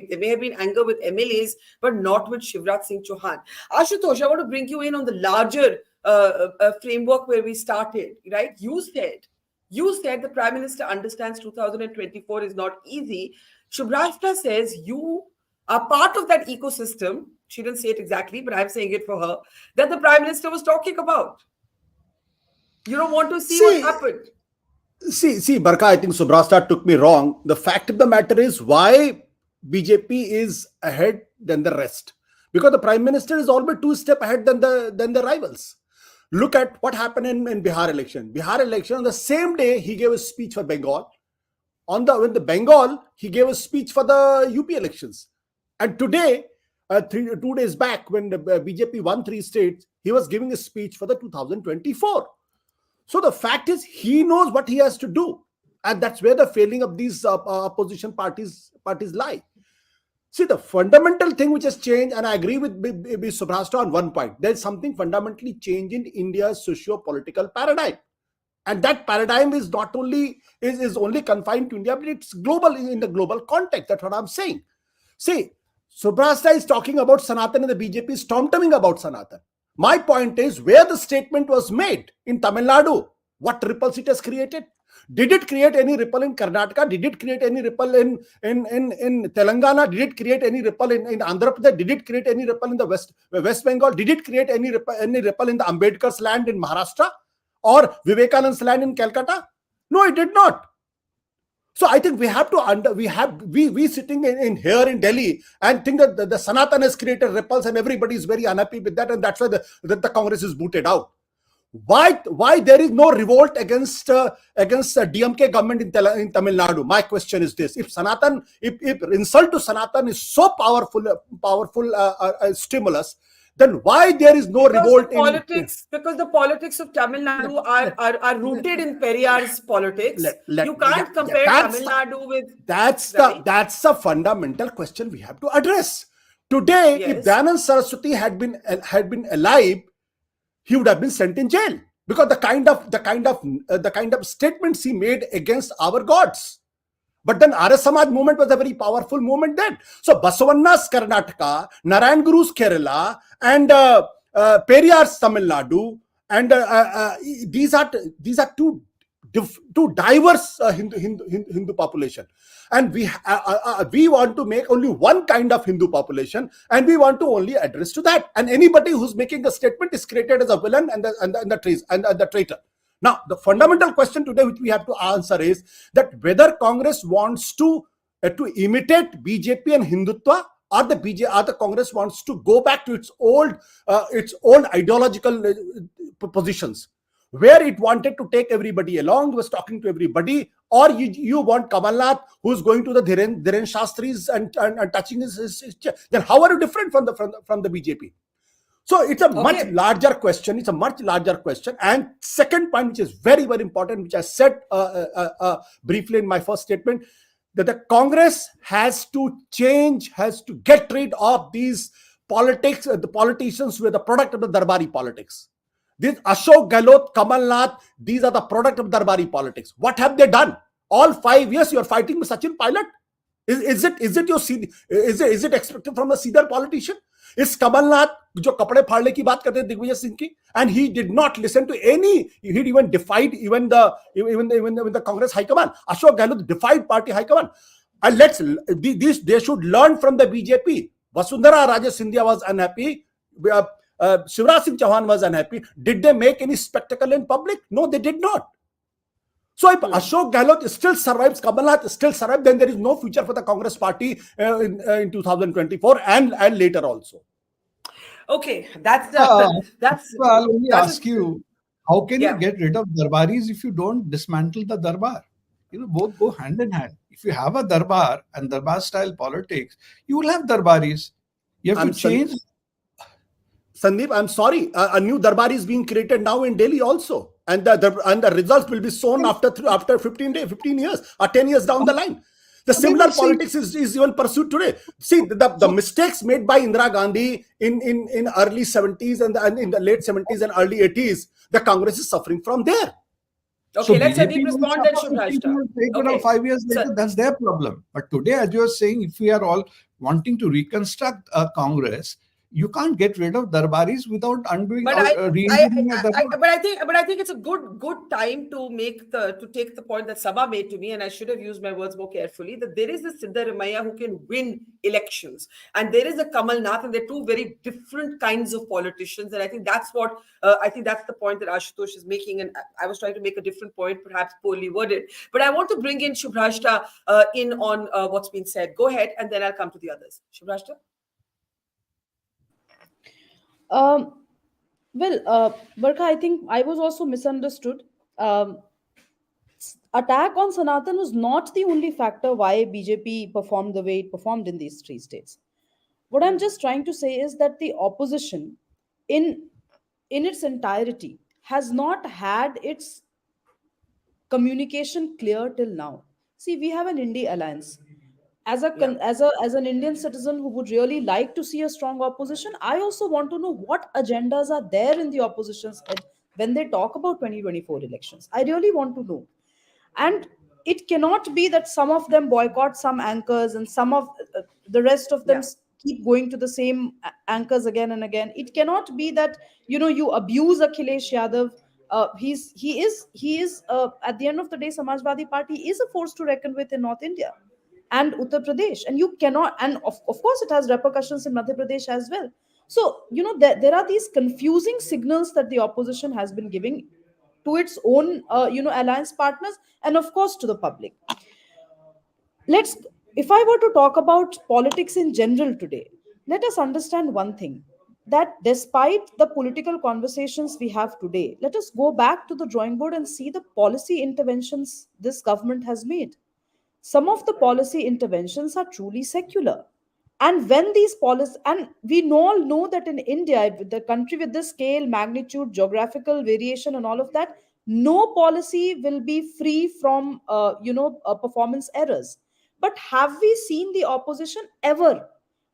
There may have been anger with MLAs, but not with Shivraj Singh Chouhan. Ashutosh, I want to bring you in on the larger framework where we started, right? You said the Prime Minister understands 2024 is not easy. Shubhrashta says you are part of that ecosystem. She didn't say it exactly, but I'm saying it for her, that the Prime Minister was talking about. You don't want to see what happened. See, Barkha, I think Subrasta took me wrong. The fact of the matter is why BJP is ahead than the rest. Because the Prime Minister is always 2 steps ahead than the rivals. Look at what happened in Bihar election. Bihar election, on the same day, he gave a speech for Bengal. With the Bengal, he gave a speech for the UP elections. And today, 2 days back, when the BJP won 3 states, he was giving a speech for the 2024. So the fact is, he knows what he has to do. And that's where the failing of these opposition parties lie. See, the fundamental thing which has changed, and I agree with Subrasta on one point, there's something fundamentally changed in India's socio-political paradigm. And that paradigm is not only is only confined to India, but it's global, in the global context. That's what I'm saying. See, Subrasta is talking about Sanatan and the BJP is tom-tomming about Sanatan. My point is, where the statement was made in Tamil Nadu, what ripples it has created? Did it create any ripple in Karnataka? Did it create any ripple in Telangana? Did it create any ripple in Andhra Pradesh? Did it create any ripple in the West Bengal? Did it create any ripple in the Ambedkar's land in Maharashtra or Vivekananda's land in Calcutta? No, it did not. So I think we have to we sitting in here in Delhi and think that the Sanatan has created ripples and everybody is very unhappy with that, and that's why the Congress is booted out. Why there is no revolt against DMK government in Tamil Nadu? My question is this: if insult to Sanatan is so powerful stimulus, then why there is no revolt? Because the politics of Tamil Nadu are rooted in Periyar's politics. You can't compare Tamil Nadu with. That's a fundamental question we have to address today. Yes. If Dayanand Saraswati had been alive, he would have been sent in jail because the kind of statements he made against our gods. But then Arya Samaj movement was a very powerful movement then. So Basavanna's Karnataka, Narayan Guru's Kerala, and Periyar's Tamil Nadu, and these are two diverse Hindu population, and we want to make only one kind of Hindu population, and we want to only address to that. And anybody who's making a statement is created as a villain and the traitor. Now, the fundamental question today which we have to answer is that whether Congress wants to imitate BJP and Hindutva, or the Congress wants to go back to its old ideological positions, where it wanted to take everybody along, was talking to everybody, or you want Kamalnath, who's going to the Dhiren Shastris and touching his chest. Then how are you different from the BJP? So it's a much larger question. It's a much larger question. And second point, which is very, very important, which I said briefly in my first statement, that the Congress has to change, has to get rid of these politics, the politicians who are the product of the Darbari politics. This Ashok Gehlot, Kamal Nath, these are the product of Darbari politics. What have they done? All 5 years you are fighting with Sachin Pilot? Is it expected from a senior politician? Is Kamal Nath जो कपड़े फाड़ने की बात करते हैं दिग्विजय सिंह की, and he did not listen to any, he even defied even the Congress High Command. Ashok Gehlot defied party High Command. And they should learn from the BJP. Vasundhara Raje Scindia was unhappy. Shivraj Singh Chouhan was unhappy. Did they make any spectacle in public? No, they did not. So if Ashok Gehlot still survives, Kamal Nath still survives, then there is no future for the Congress party in 2024 and later also. Okay, that's I'll only ask you, how can you get rid of Darbaris if you don't dismantle the Darbar? Both go hand in hand. If you have a Darbar and Darbar style politics, you will have Darbaris. You have to change. Sandeep, I'm sorry. A new Darbar is being created now in Delhi also. And the results will be shown after 15 years or 10 years down the line. The similar politics is even pursued today. See, the mistakes made by Indira Gandhi in early 70s and in the late 70s and early 80s, the Congress is suffering from there. Okay, so let's respond then, Shivraj. 5 years later, that's their problem. But today, as you are saying, if we are all wanting to reconstruct a Congress, you can't get rid of Darbaris without undoing But or re-engineering a Darbar. but I think it's a good time to take the point that Sabha made to me, and I should have used my words more carefully. That there is a Siddaramaiah who can win elections, and there is a Kamal Nath, and they're two very different kinds of politicians. And I think that's what I think that's the point that Ashutosh is making, and I was trying to make a different point, perhaps poorly worded. But I want to bring in Shivraj in on what's been said. Go ahead, and then I'll come to the others. Shivraj. Barkha, I think I was also misunderstood. Um, Attack on Sanatan was not the only factor why BJP performed the way it performed in these three states. What I'm just trying to say is that the opposition, in in its entirety, has not had its communication clear till now. See, we have an Indie alliance. Yeah. As an Indian citizen who would really like to see a strong opposition, I also want to know what agendas are there in the opposition's head when they talk about 2024 elections. I really want to know. And it cannot be that some of them boycott some anchors and some of the rest of them Yeah. keep going to the same anchors again and again. It cannot be that you abuse Akhilesh Yadav. He is at the end of the day, Samajwadi Party is a force to reckon with in North India and Uttar Pradesh, and you cannot, and of course it has repercussions in Madhya Pradesh as well. So there are these confusing signals that the opposition has been giving to its own alliance partners, and of course to the public. Let's If I were to talk about politics in general today, let us understand one thing, that despite the political conversations we have today, let us go back to the drawing board and see the policy interventions this government has made. Some of the policy interventions are truly secular. And when these policies, and we all know that in India, the country with this scale, magnitude, geographical variation, and all of that, no policy will be free from performance errors. But have we seen the opposition ever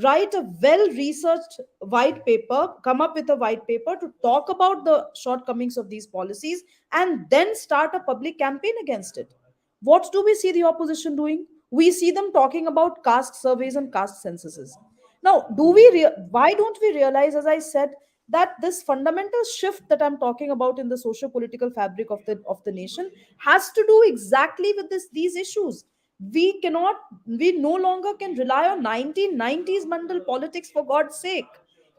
write a well researched white paper, come up with a white paper to talk about the shortcomings of these policies, and then start a public campaign against it? What do we see the opposition doing? We see them talking about caste surveys and caste censuses. Now, why don't we realize, as I said, that this fundamental shift that I'm talking about in the socio-political fabric of the nation has to do exactly with these issues. We no longer can rely on 1990s mandal politics, for God's sake.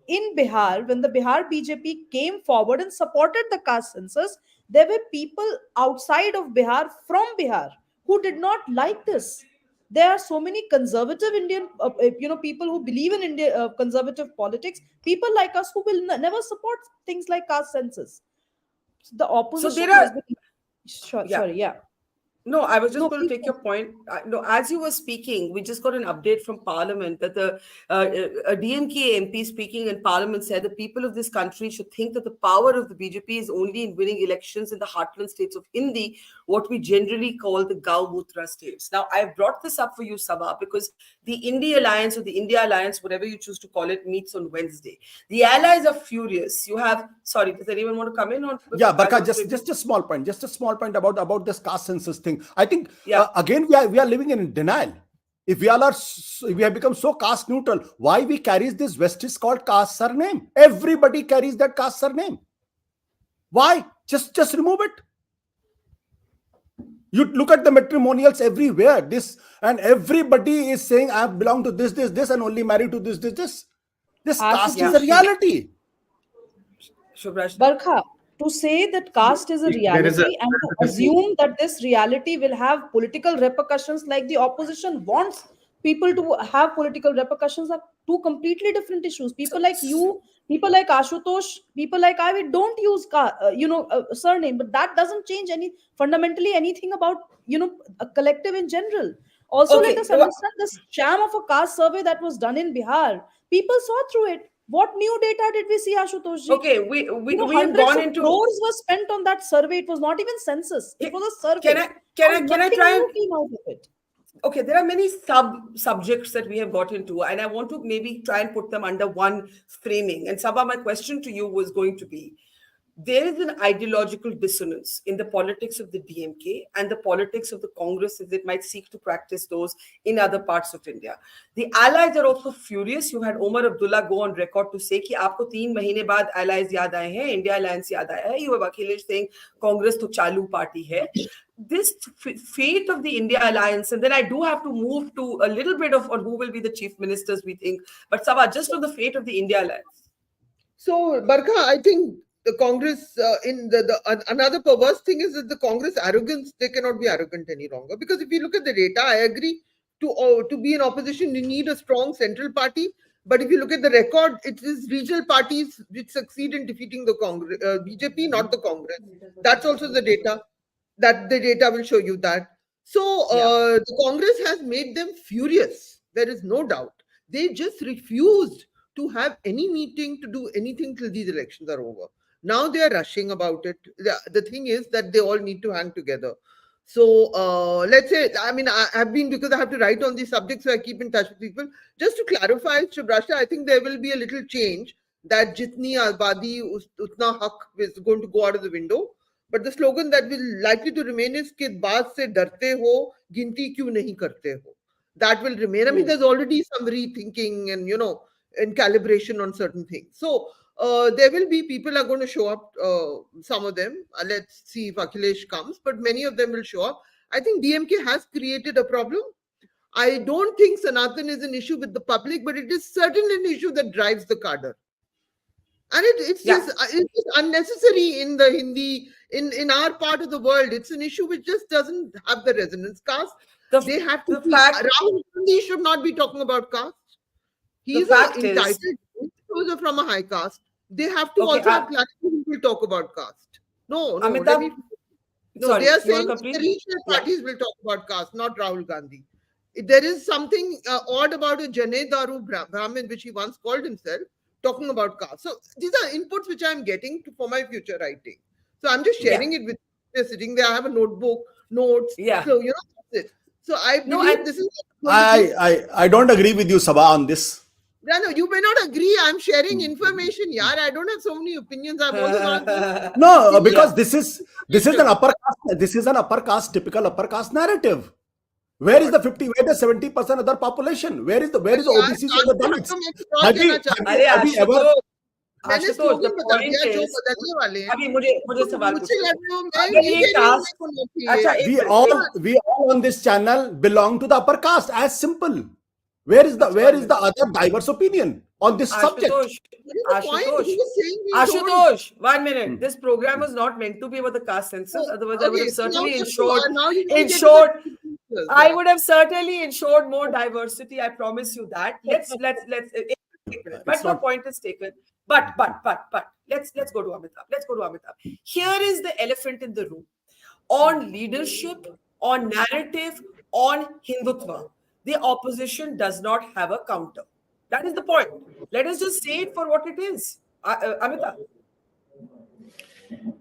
In Bihar, when the Bihar BJP came forward and supported the caste census, there were people outside of Bihar, from Bihar, who did not like this. There are so many conservative Indian, people who believe in India, conservative politics, people like us who will never support things like caste census. The So opposition there are has been. yeah. Sorry, yeah. No, I was just No, going to please. take your point. No, as you were speaking, we just got an update from Parliament that a DMK MP speaking in Parliament said the people of this country should think that the power of the BJP is only in winning elections in the heartland states of Hindi, what we generally call the Gau Mutra states. Now, I have brought this up for you, Sabha, because the India Alliance or the India Alliance, whatever you choose to call it, meets on Wednesday. The allies are furious. You have, sorry, does anyone want to come in? Yeah, Barkha, just a small point, about this caste census thing. I think again we are living in denial. If we have become so caste neutral, why we carries this vestige called caste surname? Everybody carries that caste surname. Why? Just remove it. You look at the matrimonials everywhere. This and everybody is saying I belong to this, and only married to this. This caste is a reality. Barkha, to say that caste is a reality and to assume that this reality will have political repercussions like the opposition wants people to have political repercussions are two completely different issues. People like you, people like Ashutosh, people like I, we don't use surname, but that doesn't change fundamentally anything about a collective in general. Also, let us understand this sham of a caste survey that was done in Bihar. People saw through it. What new data did we see, Ashutosh ji? Okay, we have hundreds gone of into crores were spent on that survey. It was not even census. It was a survey. Can I try and came out of it? Okay, there are many subjects that we have got into, and I want to maybe try and put them under one framing. And Sabha, my question to you was going to be, there is an ideological dissonance in the politics of the DMK and the politics of the Congress as it might seek to practice those in other parts of India. The allies are also furious. You had Omar Abdullah go on record to say कि आपको 3 महीने बाद allies याद आए हैं, India alliance याद आया है. You have Akhilesh saying Congress तो चालू party है. This fate of the India alliance, and then I do have to move to a little bit of on who will be the chief ministers we think. But Sabha, just on the fate of the India alliance. So, Barkha, I think the Congress, another perverse thing is that the Congress arrogance, they cannot be arrogant any longer. Because if you look at the data, I agree, to be in opposition, you need a strong central party. But if you look at the record, it is regional parties which succeed in defeating the Congress, BJP, not the Congress. That's also the data. That the data will show you that. So the Congress has made them furious. There is no doubt. They just refused to have any meeting, to do anything till these elections are over. Now they are rushing about it. The thing is that they all need to hang together. So let's say, I mean, I have been, because I have to write on these subjects, so I keep in touch with people. Just to clarify, Shivraj, I think there will be a little change, that jitni abadi utna haq is going to go out of the window. But the slogan that will likely to remain is कि बात से डरते हो, गिनती क्यों नहीं करते हो. That will remain. I mean, there's already some rethinking and, and calibration on certain things. So there will be people are going to show up, some of them. Let's see if Akhilesh comes, but many of them will show up. I think DMK has created a problem. I don't think Sanatan is an issue with the public, but it is certainly an issue that drives the cadre. And it's just unnecessary in the Hindi, in our part of the world. It's an issue which just doesn't have the resonance. Caste, they have to. Rahul Gandhi should not be talking about caste. He's entitled. Those are from a high caste. They have to also have clarity who will talk about caste. No, Amitabh, no. They are saying the regional parties will talk about caste, not Rahul Gandhi. There is something odd about a Jane Daru Brahmin, which he once called himself, talking about caste. So these are inputs which I'm getting for my future writing. So I'm just sharing it with you. They're sitting there. I have a notebook, notes. Yeah. So that's it. So I believe this is. I don't agree with you, Sabha, on this. No, you may not agree. I'm sharing information. Yeah, I don't have so many opinions. I've also no, because this is an upper caste. This is an upper caste, typical upper caste narrative. Where is the 50? Where is the 70% other population? Where is OBCs and the Dalits? Have you ever? Ashutosh, the point is, अभी मुझे सवाल पूछो. We all on this channel belong to the upper caste. As simple. Where is the other diverse opinion on this subject? Ashutosh, 1 minute. This program was not meant to be about the caste census. Otherwise, I would have certainly ensured. I would have certainly ensured more diversity. I promise you that. Let's. But no point is taken. But let's go to Amitabh. Here is the elephant in the room. On leadership, on narrative, on Hindutva, the opposition does not have a counter. That is the point. Let us just say it for what it is. Amitabh.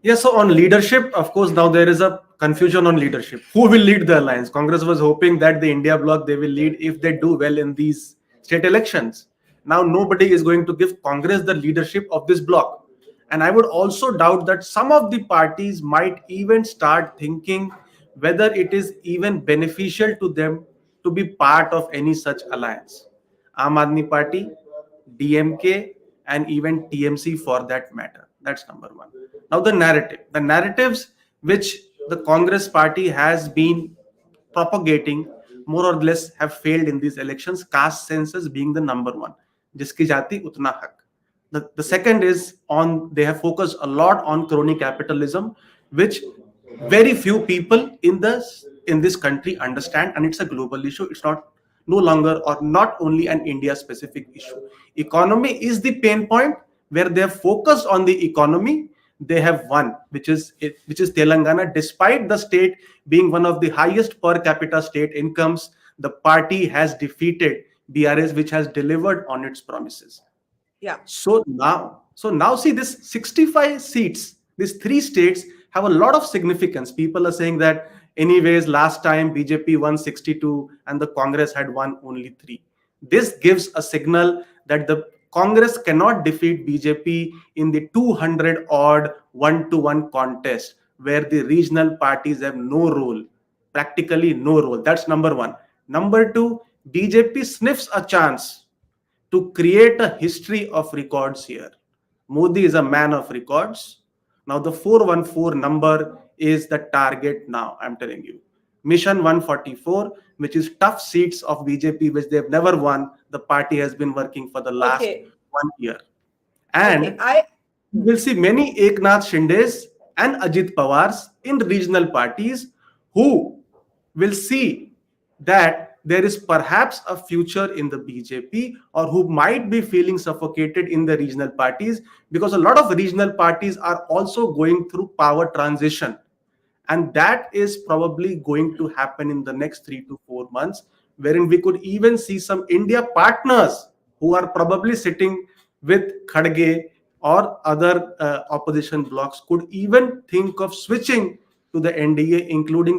Yes, so on leadership, of course, now there is a confusion on leadership. Who will lead the alliance? Congress was hoping that the India bloc, they will lead if they do well in these state elections. Now, nobody is going to give Congress the leadership of this bloc. And I would also doubt that some of the parties might even start thinking whether it is even beneficial to them to be part of any such alliance. Aam Aadmi Party, DMK, and even TMC for that matter. That's number one. Now the narratives which the Congress party has been propagating more or less have failed in these elections, caste census being the number one. Jiski jati utna hak. The second is they have focused a lot on crony capitalism, which very few people in this country understand, and it's a global issue. It's no longer or not only an India specific issue. Economy is the pain point. Where they have focused on the economy, they have won, which is Telangana. Despite the state being one of the highest per capita state incomes, the party has defeated BRS, which has delivered on its promises. Yeah. So now see this 65 seats, these 3 states have a lot of significance. People are saying that anyways, last time BJP won 62 and the Congress had won only 3. This gives a signal that the Congress cannot defeat BJP in the 200 odd one-to-one contest where the regional parties have no role, practically no role. That's number one. Number two, BJP sniffs a chance to create a history of records here. Modi is a man of records. Now the 414 number is the target now, I'm telling you. Mission 144, which is tough seats of BJP, which they've never won. The party has been working for the last 1 year. And we'll see many Eknath Shindes and Ajit Pawars in regional parties who will see that there is perhaps a future in the BJP, or who might be feeling suffocated in the regional parties, because a lot of regional parties are also going through power transition. And that is probably going to happen in the next 3 to 4 months, wherein we could even see some India partners who are probably sitting with Khadge or other opposition blocs could even think of switching to the NDA, including